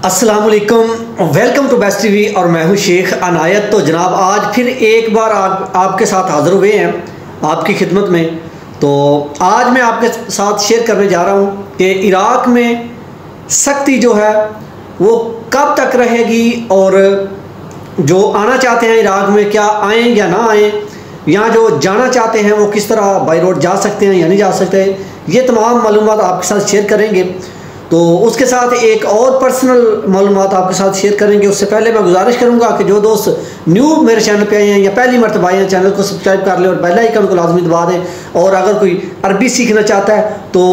अस्सलाम वालेकुम, welcome to best TV और मैं हूं शेख अनायत। तो जनाब आज फिर एक बार आपके साथ हाज़िर हुए हैं आपकी खिदमत में। तो आज मैं आपके साथ शेयर करने जा रहा हूं कि इराक़ में सख्ती जो है वो कब तक रहेगी और जो आना चाहते हैं इराक़ में क्या आएँ या ना आएँ, यहाँ जो जाना चाहते हैं वो किस तरह बाई रोड जा सकते हैं या नहीं जा सकते, ये तमाम मालूमात आपके साथ शेयर करेंगे। तो उसके साथ एक और पर्सनल मालूमात आपके साथ शेयर करेंगे। उससे पहले मैं गुजारिश करूंगा कि जो दोस्त न्यू मेरे चैनल पे आए हैं या पहली मरतबा आए हैं, चैनल को सब्सक्राइब कर लें और बेल आइकन को लाजमी दबा दें। और अगर कोई अरबी सीखना चाहता है तो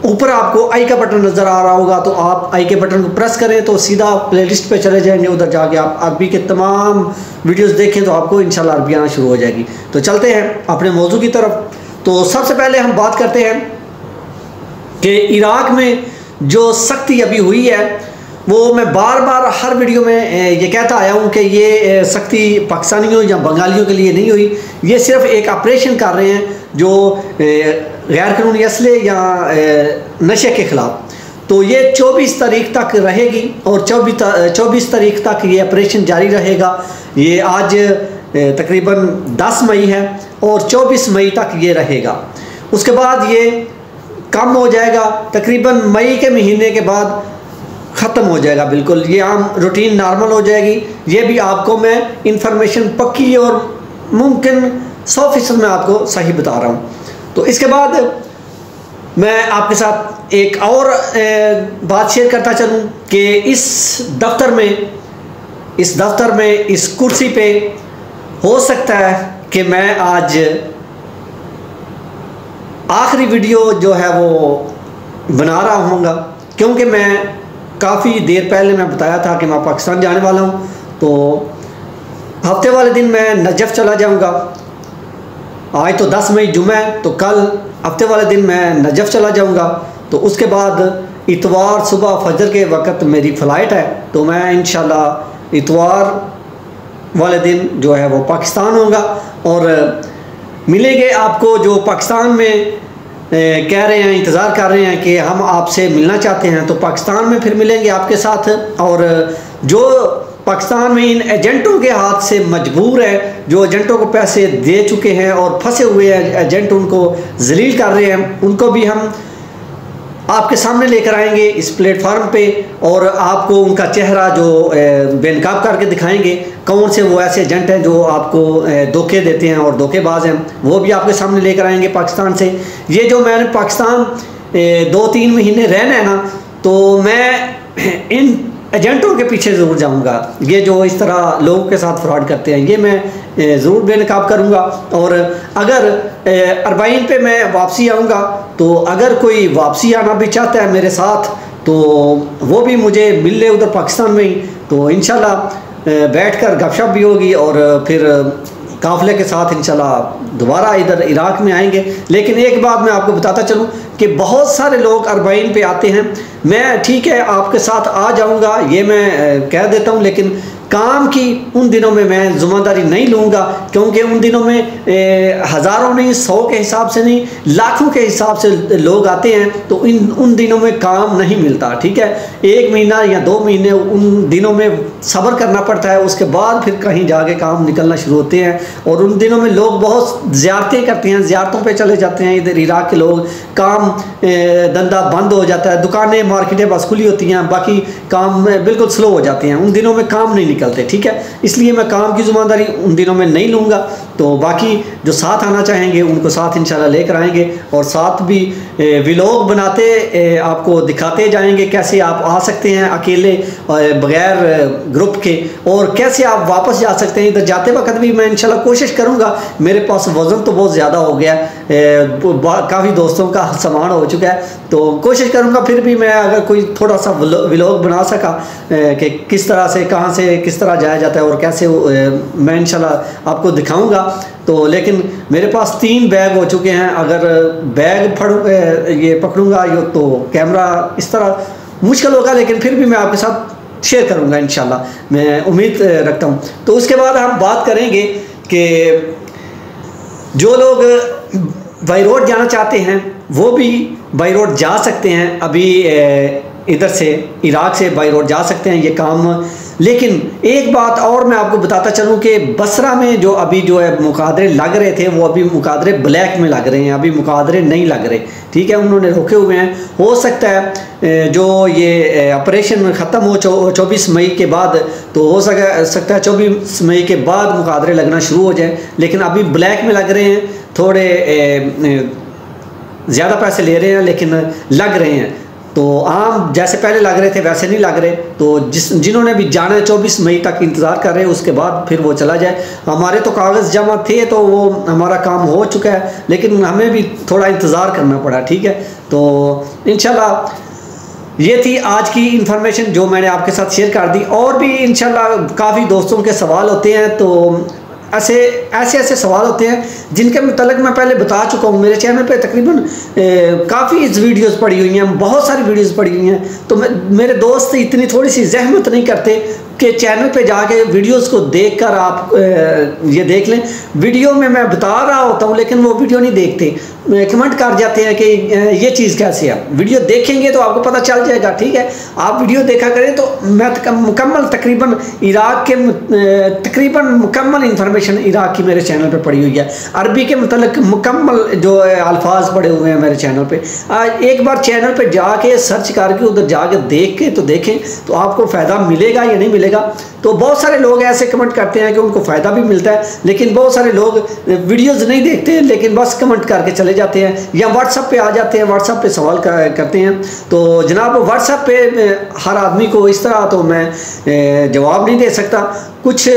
ऊपर आपको आई का बटन नज़र आ रहा होगा, तो आप आई के बटन को प्रेस करें तो सीधा प्लेलिस्ट पे चले जाएंगे। उधर जाके आप अरबी के तमाम वीडियोस देखें तो आपको इंशाल्लाह अरबी आना शुरू हो जाएगी। तो चलते हैं अपने मौजू की तरफ। तो सबसे पहले हम बात करते हैं कि इराक़ में जो सख्ती अभी हुई है वो मैं बार बार हर वीडियो में ये कहता आया हूँ कि ये सख्ती पाकिस्तानियों या बंगालियों के लिए नहीं हुई। ये सिर्फ एक ऑपरेशन कर रहे हैं जो गैर कानूनी असले या नशे के ख़िलाफ़। तो ये 24 तारीख तक रहेगी और 24 तारीख तक ये ऑपरेशन जारी रहेगा। ये आज तकरीबन 10 मई है और 24 मई तक ये रहेगा। उसके बाद ये कम हो जाएगा, तकरीबन मई के महीने के बाद ख़त्म हो जाएगा। बिल्कुल ये आम रूटीन नॉर्मल हो जाएगी। ये भी आपको मैं इंफॉर्मेशन पक्की और मुमकिन 100% मैं आपको सही बता रहा हूँ। तो इसके बाद मैं आपके साथ एक और बात शेयर करता चलूँ कि इस दफ्तर में इस कुर्सी पे हो सकता है कि मैं आज आखिरी वीडियो जो है वो बना रहा हूँगा, क्योंकि मैं काफ़ी देर पहले मैं बताया था कि मैं पाकिस्तान जाने वाला हूँ। तो हफ्ते वाले दिन मैं नजफ़ चला जाऊँगा। आज तो 10 मई जुम्मा है, तो कल हफ्ते वाले दिन मैं नजफ़ चला जाऊँगा। तो उसके बाद इतवार सुबह फजर के वक़्त मेरी फ़्लाइट है। तो मैं इंशाल्लाह इतवार वाले दिन जो है वो पाकिस्तान होगा और मिलेंगे आपको। जो पाकिस्तान में कह रहे हैं, इंतज़ार कर रहे हैं कि हम आपसे मिलना चाहते हैं, तो पाकिस्तान में फिर मिलेंगे आपके साथ। और जो पाकिस्तान में इन एजेंटों के हाथ से मजबूर है, जो एजेंटों को पैसे दे चुके हैं और फंसे हुए एजेंट उनको जलील कर रहे हैं, उनको भी हम आपके सामने लेकर आएंगे इस प्लेटफार्म पे और आपको उनका चेहरा जो बेनकाब करके दिखाएंगे। कौन से वो ऐसे एजेंट हैं जो आपको धोखे देते हैं और धोखेबाज हैं, वो भी आपके सामने लेकर आएंगे पाकिस्तान से। ये जो मैंने पाकिस्तान 2-3 महीने रहना है ना, तो मैं इन एजेंटों के पीछे ज़रूर जाऊंगा। ये जो इस तरह लोगों के साथ फ्रॉड करते हैं ये मैं ज़रूर बेनकाब करूंगा। और अगर अरबाइन पे मैं वापसी आऊँगा, तो अगर कोई वापसी आना भी चाहता है मेरे साथ तो वो भी मुझे मिल ले उधर पाकिस्तान में ही। तो इंशाल्लाह बैठकर गपशप भी होगी और फिर काफ़िले के साथ इंशाल्लाह दोबारा इधर इराक़ में आएंगे। लेकिन एक बात मैं आपको बताता चलूँ कि बहुत सारे लोग अरबाइन पे आते हैं। मैं ठीक है आपके साथ आ जाऊंगा, ये मैं कह देता हूँ, लेकिन काम की उन दिनों में मैं ज़िम्मेदारी नहीं लूँगा, क्योंकि उन दिनों में हज़ारों नहीं, 100 के हिसाब से नहीं, लाखों के हिसाब से लोग आते हैं। तो उन दिनों में काम नहीं मिलता। ठीक है, 1 महीना या 2 महीने उन दिनों में सब्र करना पड़ता है, उसके बाद फिर कहीं जाके काम निकलना शुरू होते हैं। और उन दिनों में लोग बहुत ज़ियारतें करते हैं, ज़ियारतों पर चले जाते हैं इधर इराक़ के लोग। काम धंधा बंद हो जाता है, दुकानें मार्केटें बस खुली होती हैं, बाकी काम बिल्कुल स्लो हो जाते हैं। उन दिनों में काम नहीं निकलते। ठीक है, इसलिए मैं काम की ज़िम्मेदारी उन दिनों में नहीं लूँगा। तो बाकी जो साथ आना चाहेंगे उनको साथ इंशाल्लाह लेकर आएंगे और साथ भी व्लॉग बनाते आपको दिखाते जाएंगे कैसे आप आ सकते हैं अकेले बग़ैर ग्रुप के, और कैसे आप वापस जा सकते हैं। इधर जाते वक्त भी मैं इंशाल्लाह कोशिश करूँगा। मेरे पास वज़न तो बहुत ज़्यादा हो गया, काफ़ी दोस्तों का सामान हो चुका है, तो कोशिश करूँगा फिर भी मैं अगर कोई थोड़ा सा व्लॉग बना सका कि किस तरह से कहाँ से किस तरह जाया जाता है और कैसे मैं इंशाल्लाह आपको दिखाऊंगा। तो लेकिन मेरे पास 3 बैग हो चुके हैं। अगर बैग ये पकड़ूंगा तो कैमरा इस तरह मुश्किल होगा, लेकिन फिर भी मैं आपके साथ शेयर करूंगा इंशाल्लाह, मैं उम्मीद रखता हूं। तो उसके बाद हम बात करेंगे कि जो लोग बाई रोड जाना चाहते हैं वो भी बाई रोड जा सकते हैं। अभी इधर से इराक से बाई रोड जा सकते हैं ये काम। लेकिन एक बात और मैं आपको बताता चलूँ कि बसरा में जो अभी जो है मुकादरे लग रहे थे वो अभी मुकादरे ब्लैक में लग रहे हैं, अभी मुकादरे नहीं लग रहे, ठीक है, उन्होंने रोके हुए हैं। हो सकता है जो ये ऑपरेशन ख़त्म हो 24 मई के बाद, तो हो सकता है 24 मई के बाद मुकादरे लगना शुरू हो जाए, लेकिन अभी ब्लैक में लग रहे हैं, थोड़े ज़्यादा पैसे ले रहे हैं लेकिन लग रहे हैं। तो आम जैसे पहले लग रहे थे वैसे नहीं लग रहे। तो जिन्होंने भी जाना है 24 मई तक इंतज़ार कर रहे हैं, उसके बाद फिर वो चला जाए। हमारे तो कागज़ जमा थे तो वो हमारा काम हो चुका है, लेकिन हमें भी थोड़ा इंतज़ार करना पड़ा, ठीक है। तो इंशाल्लाह ये थी आज की इंफॉर्मेशन जो मैंने आपके साथ शेयर कर दी। और भी इंशाल्लाह काफ़ी दोस्तों के सवाल होते हैं, तो ऐसे सवाल होते हैं जिनके मतलब मैं पहले बता चुका हूँ। मेरे चैनल पे तकरीबन काफ़ी वीडियोस पड़ी हुई हैं, बहुत सारी वीडियोस पड़ी हुई हैं। तो मेरे दोस्त इतनी थोड़ी सी जहमत नहीं करते कि चैनल पे जाके वीडियोस को देखकर आप ये देख लें। वीडियो में मैं बता रहा होता हूँ लेकिन वो वीडियो नहीं देखते, कमेंट कर जाते हैं कि ये चीज़ कैसे है। वीडियो देखेंगे तो आपको पता चल जाएगा, ठीक है। आप वीडियो देखा करें तो मैं मुकम्मल तकरीबन इराक के तकरीबन मुकम्मल इंफॉर्मेशन इराक की मेरे चैनल पे पड़ी हुई है। अरबी के मतलब मुकम्मल जो अल्फाज पड़े हुए हैं मेरे चैनल पे। एक बार चैनल पे जाके सर्च करके उधर जाके देख के तो देखें तो आपको फ़ायदा मिलेगा या नहीं मिलेगा। तो बहुत सारे लोग ऐसे कमेंट करते हैं कि उनको फ़ायदा भी मिलता है, लेकिन बहुत सारे लोग वीडियोस नहीं देखते लेकिन बस कमेंट करके चले जाते हैं या व्हाट्सएप पे आ जाते हैं, व्हाट्सएप पे सवाल करते हैं। तो जनाब व्हाट्सएप पे हर आदमी को इस तरह तो मैं जवाब नहीं दे सकता। कुछ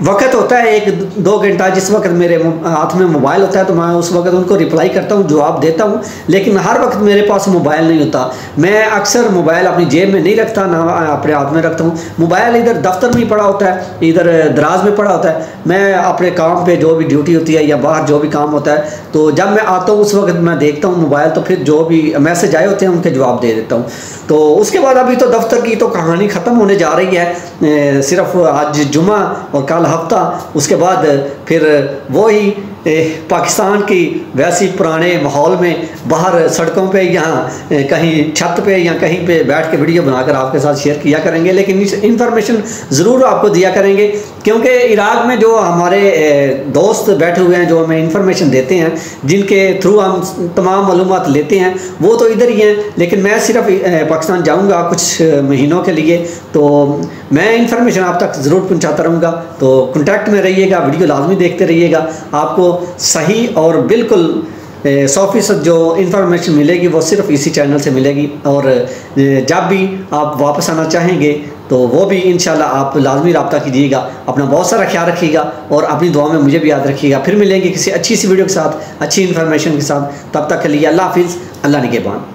वक्त होता है 1-2 घंटा जिस वक्त मेरे हाथ में मोबाइल होता है तो मैं उस वक्त उनको रिप्लाई करता हूँ, जवाब देता हूँ, लेकिन हर वक्त मेरे पास मोबाइल नहीं होता। मैं अक्सर मोबाइल अपनी जेब में नहीं रखता, ना अपने हाथ में रखता हूँ। मोबाइल इधर दफ्तर में ही पड़ा होता है, इधर दराज में पड़ा होता है। मैं अपने काम पे जो भी ड्यूटी होती है या बाहर जो भी काम होता है तो जब मैं आता हूँ उस वक्त मैं देखता हूँ मोबाइल, तो फिर जो भी मैसेज आए होते हैं उनके जवाब दे देता हूँ। तो उसके बाद अभी तो दफ्तर की तो कहानी ख़त्म होने जा रही है, सिर्फ आज जुमा और कल हफ्ता, उसके बाद फिर वही पाकिस्तान की वैसी पुराने माहौल में बाहर सड़कों पे यहाँ कहीं छत पे या कहीं पे बैठ के वीडियो बनाकर आपके साथ शेयर किया करेंगे। लेकिन इन्फॉर्मेशन ज़रूर आपको दिया करेंगे, क्योंकि इराक में जो हमारे दोस्त बैठे हुए हैं जो हमें इन्फॉर्मेशन देते हैं, जिनके थ्रू हम तमाम मालूमात लेते हैं, वो तो इधर ही हैं। लेकिन मैं सिर्फ पाकिस्तान जाऊँगा कुछ महीनों के लिए, तो मैं इन्फॉर्मेशन आप तक ज़रूर पहुँचाता रहूँगा। तो कॉन्टैक्ट में रहिएगा, वीडियो लाजमी देखते रहिएगा, आपको सही और बिल्कुल 100% जो इन्फॉर्मेशन मिलेगी वो सिर्फ इसी चैनल से मिलेगी। और जब भी आप वापस आना चाहेंगे तो वो भी इंशाल्लाह आप लाजमी रब्ता कीजिएगा। अपना बहुत सारा ख्याल रखिएगा और अपनी दुआ में मुझे भी याद रखिएगा। फिर मिलेंगे किसी अच्छी सी वीडियो के साथ, अच्छी इन्फॉर्मेशन के साथ। तब तक के लिए अल्लाह हाफिज़, अल्लाह निगहबान।